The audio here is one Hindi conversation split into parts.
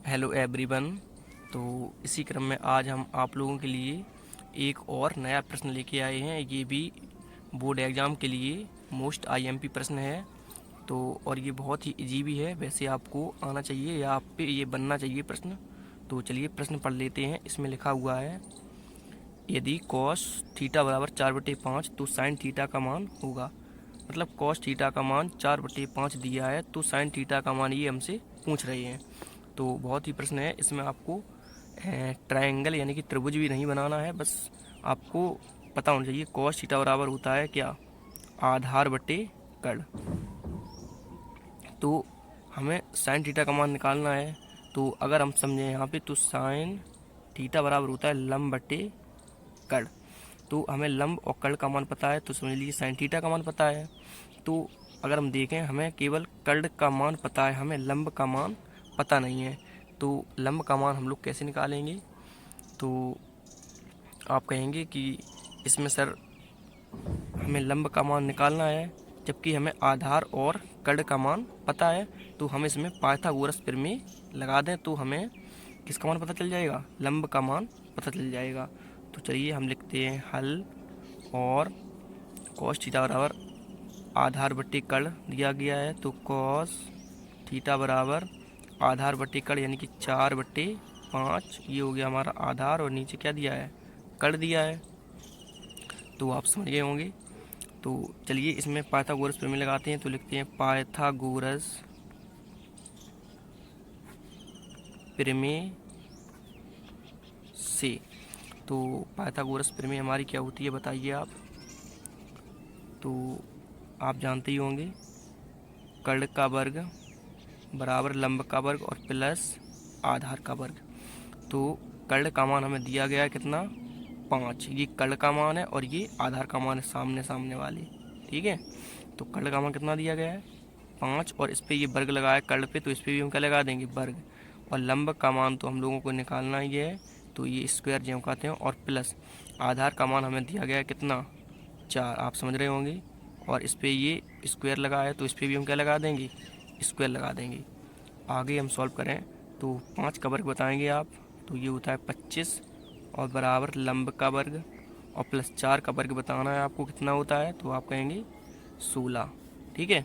Hello everyone. तो इसी क्रम में आज हम आप लोगों के लिए एक और नया प्रश्न लेके आए हैं। ये भी बोर्ड एग्ज़ाम के लिए मोस्ट आईएमपी प्रश्न है। तो और ये बहुत ही इजी भी है, वैसे आपको आना चाहिए या आप पे ये बनना चाहिए प्रश्न। तो चलिए प्रश्न पढ़ लेते हैं। इसमें लिखा हुआ है, यदि कॉस थीटा बराबर 4/5 तो साइन थीटा का मान होगा। मतलब कॉस थीटा का मान 4/5 दिया है, तो साइन थीटा का मान ये हमसे पूछ रहे हैं। तो बहुत ही प्रश्न है, इसमें आपको ट्रायंगल यानी कि त्रिभुज भी नहीं बनाना है, बस आपको पता होना चाहिए कॉस थीटा बराबर होता है क्या, आधार बटे कर्ण। तो हमें साइन थीटा का मान निकालना है। तो अगर हम समझें यहाँ पे, तो साइन थीटा बराबर होता है लंब बटे कर्ण। तो हमें लंब और कर्ण का मान पता है, तो समझ लीजिए साइन थीटा का मान पता है। तो अगर हम देखें, हमें केवल कर्ण का मान पता है, हमें लंब का मान पता नहीं है। तो लंब का मान हम लोग कैसे निकालेंगे? तो आप कहेंगे कि इसमें सर हमें लंब का मान निकालना है, जबकि हमें आधार और कर्ण का मान पता है। तो हम इसमें पाइथागोरस प्रमेय लगा दें तो हमें किसका मान पता चल जाएगा, लंब का मान पता चल जाएगा। तो चलिए हम लिखते हैं हल। और कॉस थीटा बराबर आधार बट्टे कर्ण दिया गया है, तो कॉस थीटा बराबर आधार बट्टे कर्ण यानी कि 4/5, ये हो गया हमारा आधार, और नीचे क्या दिया है, कर्ण दिया है। तो आप समझ गए होंगे। तो चलिए इसमें पाइथागोरस प्रमेय लगाते हैं। तो लिखते हैं पाइथागोरस प्रमेय से। तो पाइथागोरस प्रमेय हमारी क्या होती है बताइए आप। तो आप जानते ही होंगे, कर्ण का वर्ग बराबर लंब का वर्ग और प्लस आधार का वर्ग। तो कर्ण का मान हमें दिया गया है कितना, 5। ये कर्ण का मान है और ये आधार का मान है, सामने सामने वाले। ठीक है। तो कर्ण का मान कितना दिया गया है, 5, और इस पर ये वर्ग लगाया कर्ण पे, तो इस पर भी हम क्या लगा देंगे, वर्ग। और लंब का मान तो हम लोगों को निकालना ही है, तो ये स्क्वायर जो कहते हैं, और प्लस आधार का मान हमें दिया गया है कितना, 4। आप समझ रहे होंगे। और इस पर ये स्क्वायर लगा है, तो इस पर भी हम क्या लगा देंगे, स्क्वायर लगा देंगे। आगे हम सॉल्व करें तो 5 का वर्ग बताएंगे आप, तो ये होता है 25, और बराबर लंब का वर्ग और प्लस 4 का वर्ग बताना है आपको कितना होता है, तो आप कहेंगे 16। ठीक है।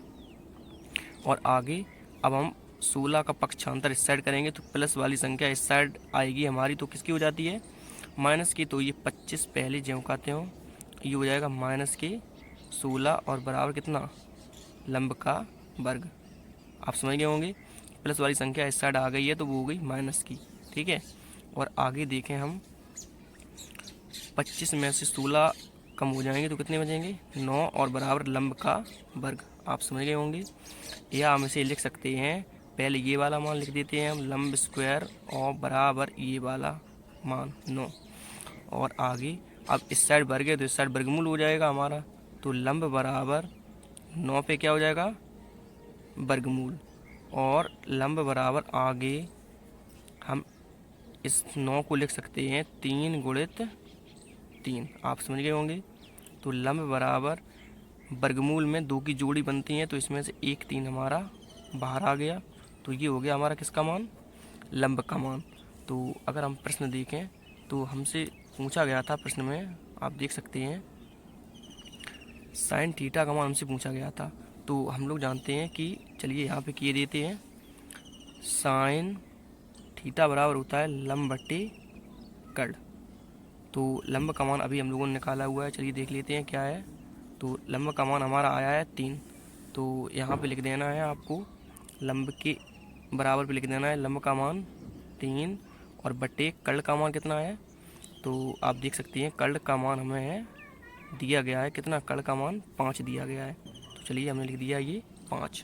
और आगे अब हम 16 का पक्षांतर इस साइड करेंगे, तो प्लस वाली संख्या इस साइड आएगी हमारी, तो किसकी हो जाती है, माइनस की। तो ये 25 पहले ज्यों कहते हो, ये हो जाएगा माइनस के 16, और बराबर कितना, लंब का वर्ग। आप समझ गए होंगे। प्लस वाली संख्या इस साइड आ गई है, तो वो हो गई माइनस की। ठीक है। और आगे देखें हम, 25 में से 16 कम हो जाएंगे तो कितने बचेंगे, 9, और बराबर लंब का वर्ग। आप समझ गए होंगे। या हम इसे लिख सकते हैं, पहले ये वाला मान लिख देते हैं हम, लंब स्क्वायर और बराबर ये वाला मान 9। और आगे अब इस साइड वर्ग है, तो इस साइड वर्गमूल हो जाएगा हमारा। तो लंब बराबर 9 पे क्या हो जाएगा, वर्गमूल। और लंब बराबर आगे हम इस 9 को लिख सकते हैं 3 गुणित 3। आप समझ गए होंगे। तो लंब बराबर वर्गमूल में 2 की जोड़ी बनती है, तो इसमें से एक 3 हमारा बाहर आ गया। तो ये हो गया हमारा किसका मान, लंब का मान। तो अगर हम प्रश्न देखें, तो हमसे पूछा गया था प्रश्न में, आप देख सकते हैं साइन थीटा का मान हमसे पूछा गया था। तो हम लोग जानते हैं कि, चलिए यहाँ पे किए देते हैं, साइन थीटा बराबर होता है लंब बटे कर्ण। तो लंब का मान अभी हम लोगों ने निकाला हुआ है, चलिए देख लेते हैं क्या है। तो लंब का मान हमारा आया है 3। तो यहाँ पे लिख देना है आपको, लंब के बराबर पे लिख देना है लंब का मान 3, और बटे कर्ण का मान कितना है। तो आप देख सकते हैं कर्ण का मान हमें है दिया गया है कितना, कर्ण का मान 5 दिया गया है। तो चलिए हमने लिख दिया ये 5।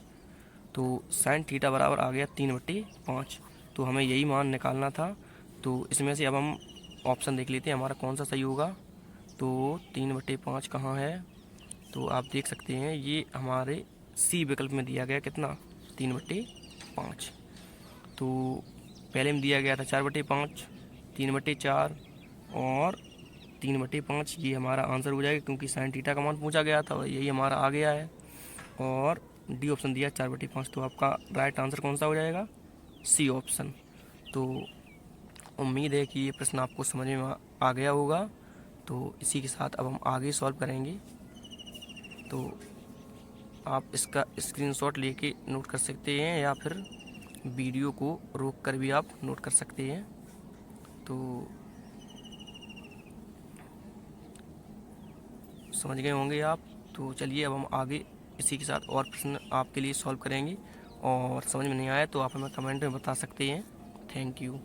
तो साइन थीटा बराबर आ गया 3/5। तो हमें यही मान निकालना था। तो इसमें से अब हम ऑप्शन देख लेते हैं हमारा कौन सा सही होगा। तो 3/5 कहाँ है, तो आप देख सकते हैं ये हमारे सी विकल्प में दिया गया कितना, 3/5। तो पहले में दिया गया था 4/5, 3/4 और 3/5। ये हमारा आंसर हो जाएगा, क्योंकि साइन थीटा का मान पूछा गया था और यही हमारा आ गया है। और डी ऑप्शन दिया 4/5। तो आपका राइट आंसर कौन सा हो जाएगा, सी ऑप्शन। तो उम्मीद है कि ये प्रश्न आपको समझ में आ गया होगा। तो इसी के साथ अब हम आगे सॉल्व करेंगे। तो आप इसका स्क्रीनशॉट लेके नोट कर सकते हैं या फिर वीडियो को रोक कर भी आप नोट कर सकते हैं। तो समझ गए होंगे आप। तो चलिए अब हम आगे इसी के साथ और प्रश्न आपके लिए सॉल्व करेंगे, और समझ में नहीं आया तो आप हमें कमेंट में बता सकते हैं। Thank you.